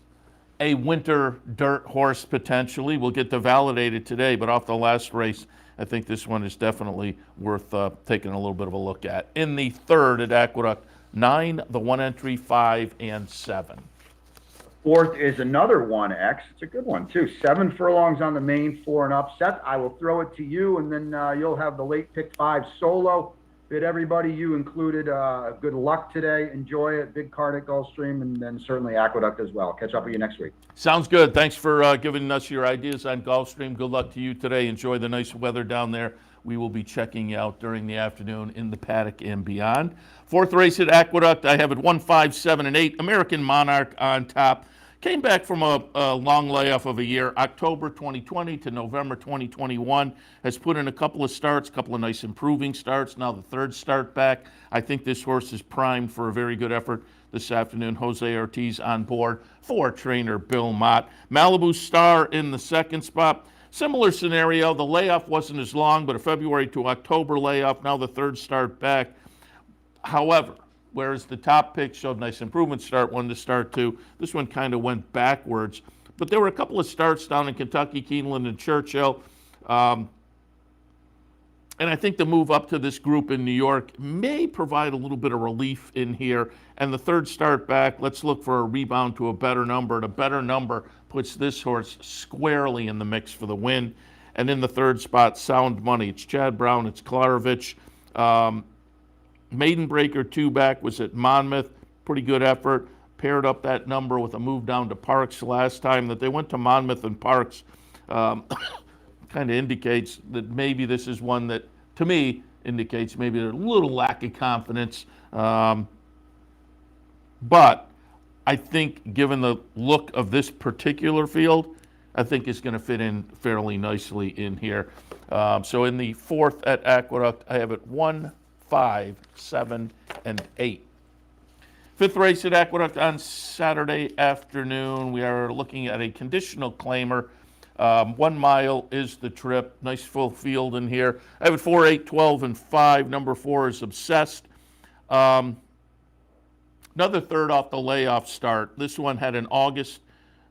a winter dirt horse potentially. We'll get to validate it today, but off the last race, I think this one is definitely worth taking a little bit of a look at. In the third at Aqueduct, 9, the 1 entry, 5, and 7. Fourth is another 1X. It's a good one, too. 7 furlongs on the main, 4 and up. Seth, I will throw it to you, and then you'll have the late pick 5 solo. Bid everybody, you included, good luck today. Enjoy it. Big card at Gulfstream, and then certainly Aqueduct as well. Catch up with you next week. Sounds good. Thanks for giving us your ideas on Gulfstream. Good luck to you today. Enjoy the nice weather down there. We will be checking you out during the afternoon in the paddock and beyond. Fourth race at Aqueduct, I have it 1, 5, 7, and 8. American Monarch on top. Came back from a long layoff of a year, October 2020 to November 2021. Has put in a couple of starts, a couple of nice improving starts. Now the third start back. I think this horse is primed for a very good effort this afternoon. Jose Ortiz on board for trainer Bill Mott. Malibu Star in the second spot. Similar scenario. The layoff wasn't as long, but a February to October layoff. Now the third start back. However, whereas the top pick showed nice improvement, start 1 to start 2, this one kind of went backwards. But there were a couple of starts down in Kentucky, Keeneland, and Churchill. And I think the move up to this group in New York may provide a little bit of relief in here. And the third start back, let's look for a rebound to a better number. And a better number puts this horse squarely in the mix for the win. And in the third spot, Sound Money. It's Chad Brown, it's Klarovich. Maiden Breaker 2 back was at Monmouth. Pretty good effort. Paired up that number with a move down to Parks last time. That they went to Monmouth and Parks kind of indicates that maybe this is one that, to me, indicates maybe a little lack of confidence. But I think given the look of this particular field, I think it's going to fit in fairly nicely in here. So in the fourth at Aqueduct, I have it 1, 5, 7, and 8. Fifth race at Aqueduct on Saturday afternoon. We are looking at a conditional claimer. 1 mile is the trip. Nice full field in here. I have it 4, 8, 12, and 5. Number 4 is Obsessed. Another third off the layoff start. This one had an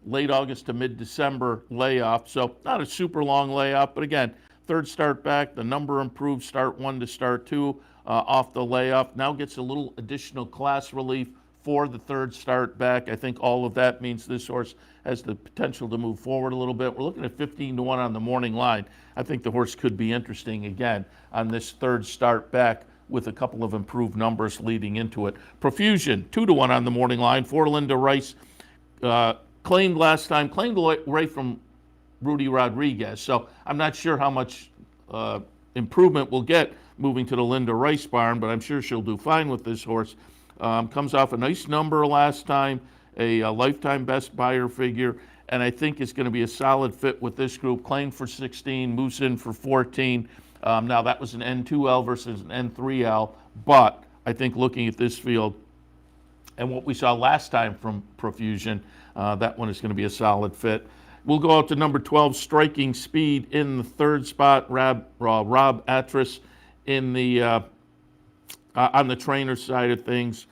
late August to mid-December layoff, so not a super long layoff, but again, third start back, the number improved, start 1 to start 2 off the layoff. Now gets a little additional class relief for the third start back. I think all of that means this horse has the potential to move forward a little bit. We're looking at 15 to 1 on the morning line. I think the horse could be interesting again on this third start back with a couple of improved numbers leading into it. Profusion, 2 to 1 on the morning line for Linda Rice. Claimed last time, claimed away from Rudy Rodriguez. So I'm not sure how much improvement we'll get moving to the Linda Rice barn, but I'm sure she'll do fine with this horse. Comes off a nice number last time, a lifetime best buyer figure, and I think it's going to be a solid fit with this group. Claimed for 16, moves in for 14. Now that was an N2L versus an N3L, but I think looking at this field and what we saw last time from Profusion, that one is going to be a solid fit. We'll go out to number 12, Striking Speed in the third spot. Rob Atras in the on the trainer side of things.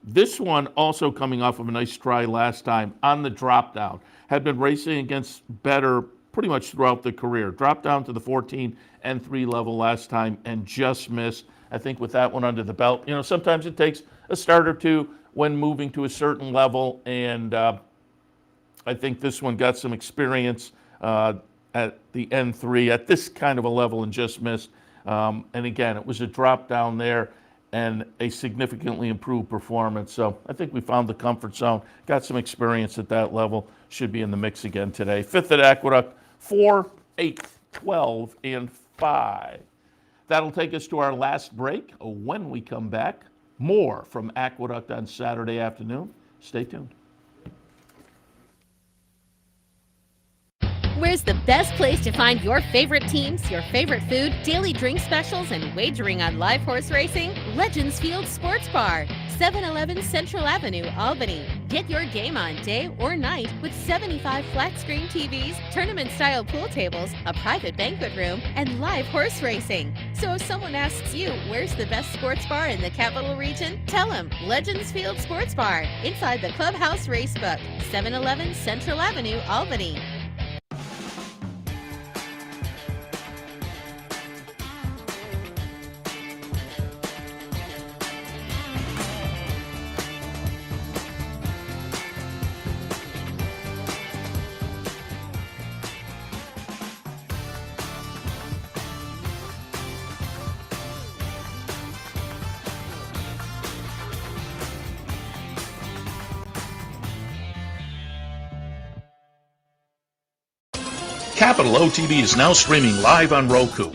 This one also coming off of a nice try last time on the drop down. Had been racing against better pretty much throughout the career. Dropped down to the 14 and 3 level last time and just missed. I think with that one under the belt, you know, sometimes it takes a start or two when moving to a certain level, and I think this one got some experience at the N3 at this kind of a level and just missed. And again, it was a drop down there and a significantly improved performance. So I think we found the comfort zone, got some experience at that level, should be in the mix again today. Fifth at Aqueduct, 4, 8, 12, and 5. That'll take us to our last break. When we come back, more from Aqueduct on Saturday afternoon. Stay tuned. Where's the best place to find your favorite teams, your favorite food, daily drink specials, and wagering on live horse racing? Legends Field Sports Bar, 711 Central Avenue, Albany. Get your game on day or night with 75 flat-screen TVs, tournament-style pool tables, a private banquet room, and live horse racing. So if someone asks you, where's the best sports bar in the capital region? Tell them Legends Field Sports Bar, inside the Clubhouse Racebook, 711 Central Avenue, Albany. Capital OTB is now streaming live on Roku.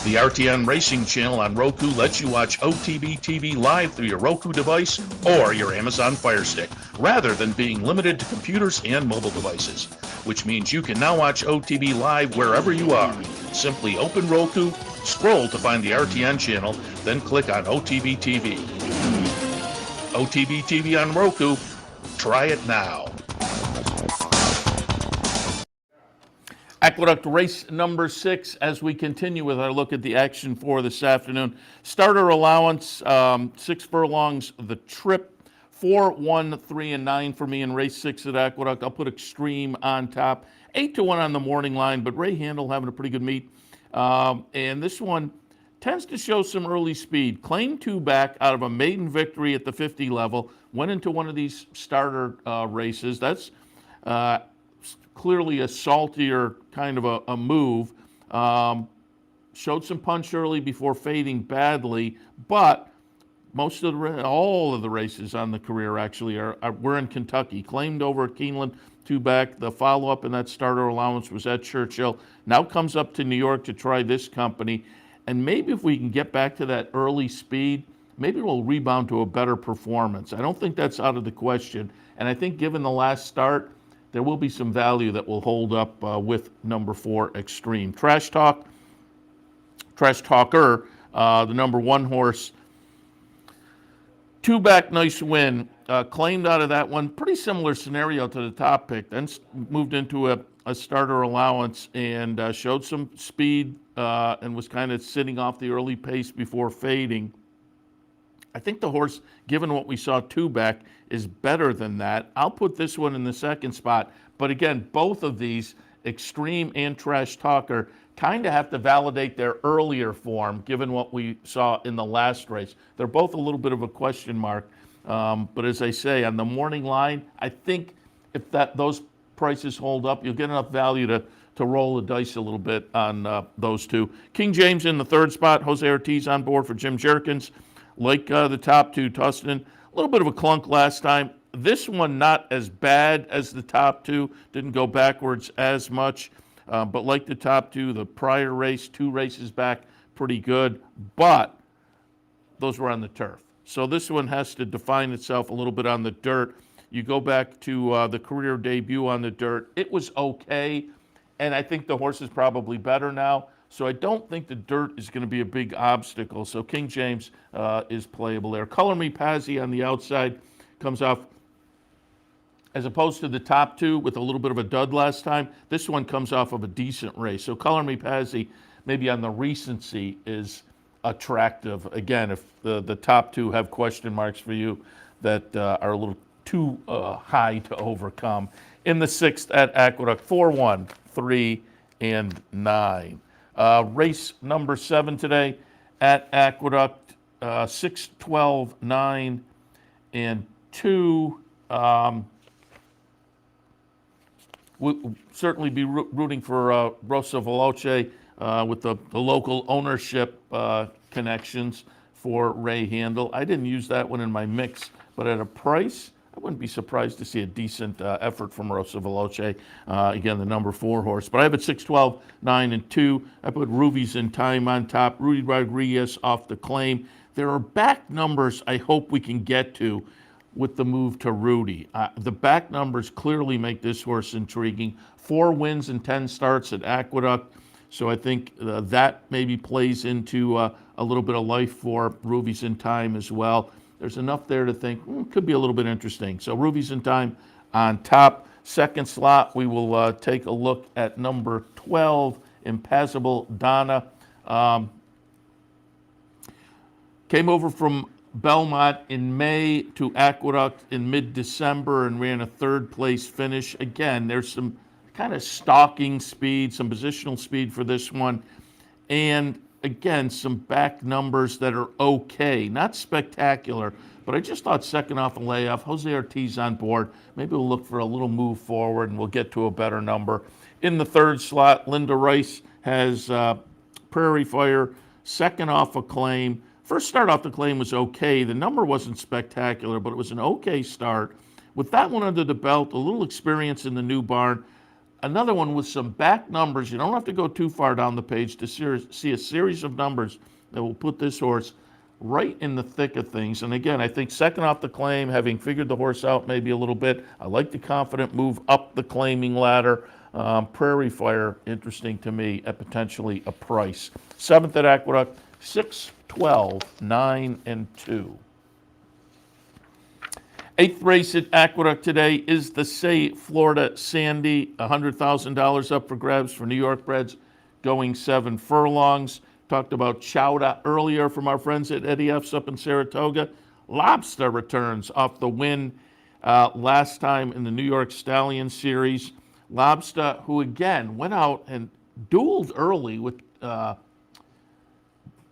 The RTN Racing channel on Roku lets you watch OTB TV live through your Roku device or your Amazon Fire Stick, rather than being limited to computers and mobile devices, which means you can now watch OTB live wherever you are. Simply open Roku, scroll to find the RTN channel, then click on OTB TV. OTB TV on Roku. Try it now. Aqueduct race number 6 as we continue with our look at the action for this afternoon. Starter allowance, 6 furlongs the trip, 4, 1, 3, and 9 for me in race 6 at Aqueduct. I'll put Extreme on top, 8-1 on the morning line, but Ray Handel having a pretty good meet. And this one tends to show some early speed. Claimed 2 back out of a maiden victory at the 50 level, went into one of these starter races. That's clearly a saltier kind of a move. Showed some punch early before fading badly, but all of the races on the career actually were in Kentucky. Claimed over at Keeneland, 2 back. The follow-up in that starter allowance was at Churchill. Now comes up to New York to try this company. And maybe if we can get back to that early speed, maybe we'll rebound to a better performance. I don't think that's out of the question. And I think given the last start, there will be some value that will hold up with number 4, Extreme. Trash Talker, the number 1 horse. 2 back, nice win. Claimed out of that one. Pretty similar scenario to the top pick. Then moved into a starter allowance and showed some speed and was kind of sitting off the early pace before fading. I think the horse, given what we saw 2 back, is better than that. I'll put this one in the second spot. But again, both of these, Extreme and Trash Talker, kind of have to validate their earlier form, given what we saw in the last race. They're both a little bit of a question mark. But as I say, on the morning line, I think if those prices hold up, you'll get enough value to roll the dice a little bit on those 2. King James in the 3rd spot. Jose Ortiz on board for Jim Jerkins. Like the top 2, Tustin. A little bit of a clunk last time. This one not as bad as the top 2. Didn't go backwards as much. But like the top 2, the prior race, 2 races back, pretty good. But those were on the turf. So this one has to define itself a little bit on the dirt. You go back to the career debut on the dirt. It was okay. And I think the horse is probably better now. So I don't think the dirt is going to be a big obstacle. So King James is playable there. Color Me Pazzi on the outside comes off, as opposed to the top 2 with a little bit of a dud last time. This one comes off of a decent race. So Color Me Pazzi, maybe on the recency, is attractive. Again, if the top 2 have question marks for you that are a little too high to overcome. In the 6th at Aqueduct, 4, 1, 3, and 9. Race number 7 today at Aqueduct, 6, 12, 9, and 2. we'll certainly be rooting for Rosa Veloce with the local ownership connections for Ray Handel. I didn't use that one in my mix, but at a price, I wouldn't be surprised to see a decent effort from Rosa Veloce. Again, the number 4 horse. But I have it 6-12, 9 and 2. I put Ruby's in Time on top. Rudy Rodriguez off the claim. There are back numbers I hope we can get to with the move to Rudy. The back numbers clearly make this horse intriguing. 4 wins and 10 starts at Aqueduct. So I think that maybe plays into a little bit of life for Ruby's in Time as well. There's enough there to think could be a little bit interesting. So Ruby's in Time on top. Second slot, we will take a look at number 12, Impassable Donna. Came over from Belmont in May to Aqueduct in mid-December and ran a 3rd place finish. Again, there's some kind of stalking speed, some positional speed for this one. And again, some back numbers that are okay, not spectacular, but I just thought second off a layoff, Jose Ortiz on board. Maybe we'll look for a little move forward and we'll get to a better number. In the 3rd slot, Linda Rice has Prairie Fire, second off a claim. First start off the claim was okay. The number wasn't spectacular, but it was an okay start. With that one under the belt, a little experience in the new barn, another one with some back numbers. You don't have to go too far down the page to see a series of numbers that will put this horse right in the thick of things. And again, I think second off the claim, having figured the horse out maybe a little bit, I like the confident move up the claiming ladder. Prairie Fire, interesting to me at potentially a price. 7th at Aqueduct, 6-12, 9 and 2. 8th race at Aqueduct today is the Say Florida Sandy, $100,000 up for grabs for New York breds, going 7 furlongs. Talked about Chowda earlier from our friends at Eddie F's up in Saratoga. Lobster returns off the win last time in the New York Stallion Series. Lobster, who again went out and dueled early with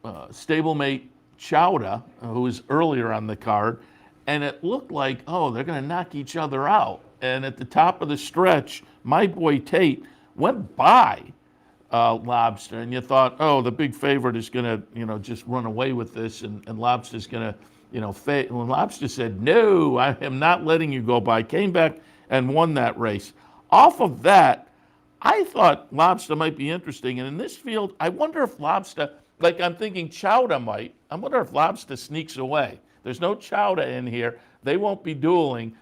stablemate Chowda, who was earlier on the card. And it looked like, oh, they're going to knock each other out. And at the top of the stretch, my boy Tate went by Lobster. And you thought, oh, the big favorite is going to, just run away with this. And Lobster's going to, fade. And Lobster said, no, I am not letting you go by. Came back and won that race. Off of that, I thought Lobster might be interesting. And in this field, I wonder if Lobster, like I'm thinking Chowda might, I wonder if Lobster sneaks away. There's no Chowda in here. They won't be dueling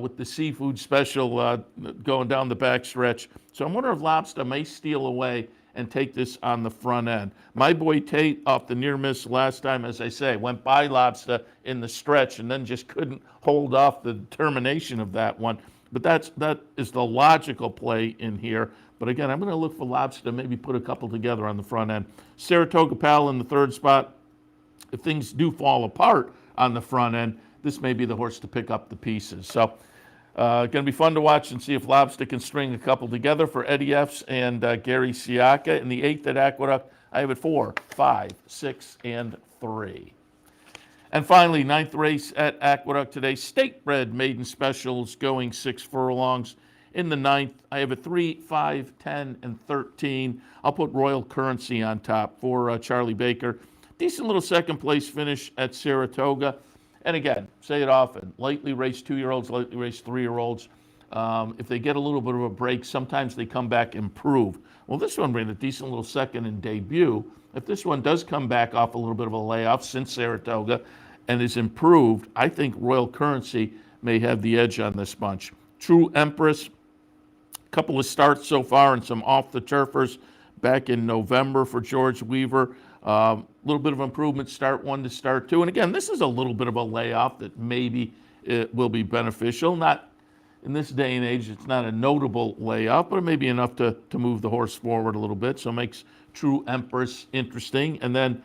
with the seafood special going down the back stretch. So I wonder if Lobster may steal away and take this on the front end. My boy Tate off the near miss last time, as I say, went by Lobster in the stretch and then just couldn't hold off the determination of that one. But that is the logical play in here. But again, I'm going to look for Lobster to maybe put a couple together on the front end. Saratoga Pal in the 3rd spot. If things do fall apart on the front end, this may be the horse to pick up the pieces. So going to be fun to watch and see if Lobster can string a couple together for Eddie F's and Gary Siaka. In the 8th at Aqueduct, I have it 4, 5, 6, and 3. And finally, 9th race at Aqueduct today, State Bred Maiden Specials going 6 furlongs. In the 9th, I have a 3, 5, 10, and 13. I'll put Royal Currency on top for Charlie Baker. Decent little second place finish at Saratoga. And again, say it often, lightly raced 2-year-olds, lightly raced 3-year-olds. If they get a little bit of a break, sometimes they come back improved. Well, this one ran a decent little second in debut. If this one does come back off a little bit of a layoff since Saratoga and is improved, I think Royal Currency may have the edge on this bunch. True Empress, a couple of starts so far and some off-the-turfers back in November for George Weaver. A little bit of improvement, start 1 to start 2. And again, this is a little bit of a layoff that maybe it will be beneficial. Not in this day and age, it's not a notable layoff, but it may be enough to move the horse forward a little bit. So it makes True Empress interesting. And then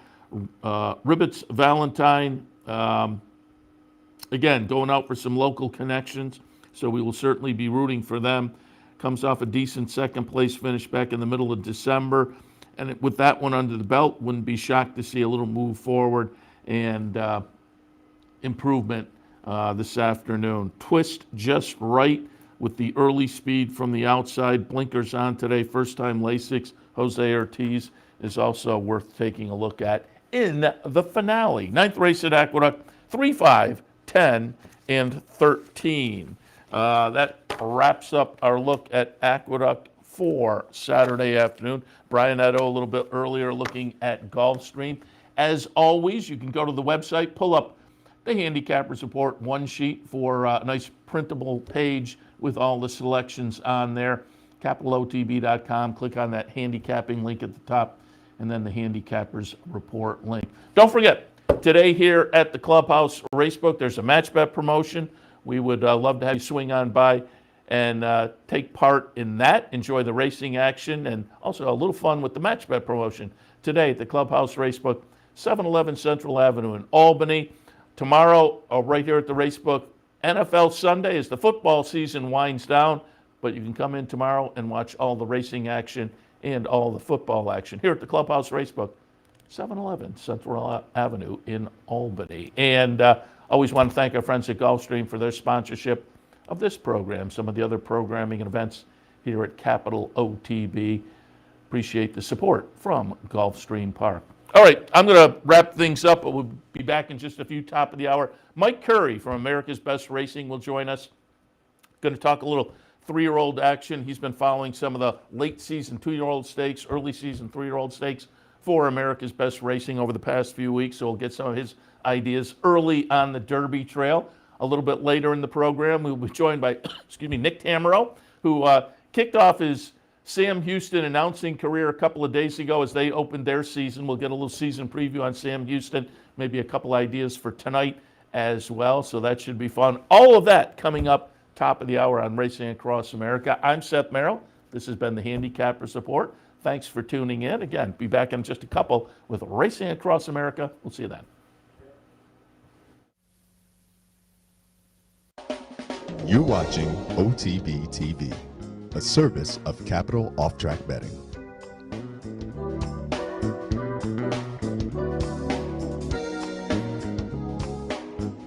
Ribbits Valentine, again, going out for some local connections. So we will certainly be rooting for them. Comes off a decent second place finish back in the middle of December. And with that one under the belt, wouldn't be shocked to see a little move forward and improvement this afternoon. Twist Just Right, with the early speed from the outside. Blinkers on today, first-time Lasix. Jose Ortiz is also worth taking a look at in the finale. 9th race at Aqueduct, 3, 5, 10, and 13. That wraps up our look at Aqueduct for Saturday afternoon. Brian Nadeau a little bit earlier looking at Gulfstream. As always, you can go to the website, pull up the Handicappers Report one sheet for a nice printable page with all the selections on there. CapitalOTB.com, click on that handicapping link at the top, and then the Handicappers Report link. Don't forget, today here at the Clubhouse Racebook, there's a match bet promotion. We would love to have you swing on by and take part in that. Enjoy the racing action and also a little fun with the match bet promotion today at the Clubhouse Racebook, 711 Central Avenue in Albany. Tomorrow, right here at the Racebook, NFL Sunday as the football season winds down, but you can come in tomorrow and watch all the racing action and all the football action here at the Clubhouse Racebook, 711 Central Avenue in Albany. And always want to thank our friends at Gulfstream for their sponsorship of this program, some of the other programming and events here at Capital OTB. Appreciate the support from Gulfstream Park. All right, I'm going to wrap things up, but we'll be back in just a few, top of the hour. Mike Curry from America's Best Racing will join us. Going to talk a little 3-year-old action. He's been following some of the late season 2-year-old stakes, early season 3-year-old stakes for America's Best Racing over the past few weeks. So we'll get some of his ideas early on the Derby Trail. A little bit later in the program, we'll be joined by, Nick Tammaro, who kicked off his Sam Houston announcing career a couple of days ago as they opened their season. We'll get a little season preview on Sam Houston, maybe a couple ideas for tonight as well. So that should be fun. All of that coming up top of the hour on Racing Across America. I'm Seth Merrow. This has been the Handicappers Report. Thanks for tuning in. Again, be back in just a couple with Racing Across America. We'll see you then. You're watching OTB TV, a service of Capital Off Track Betting.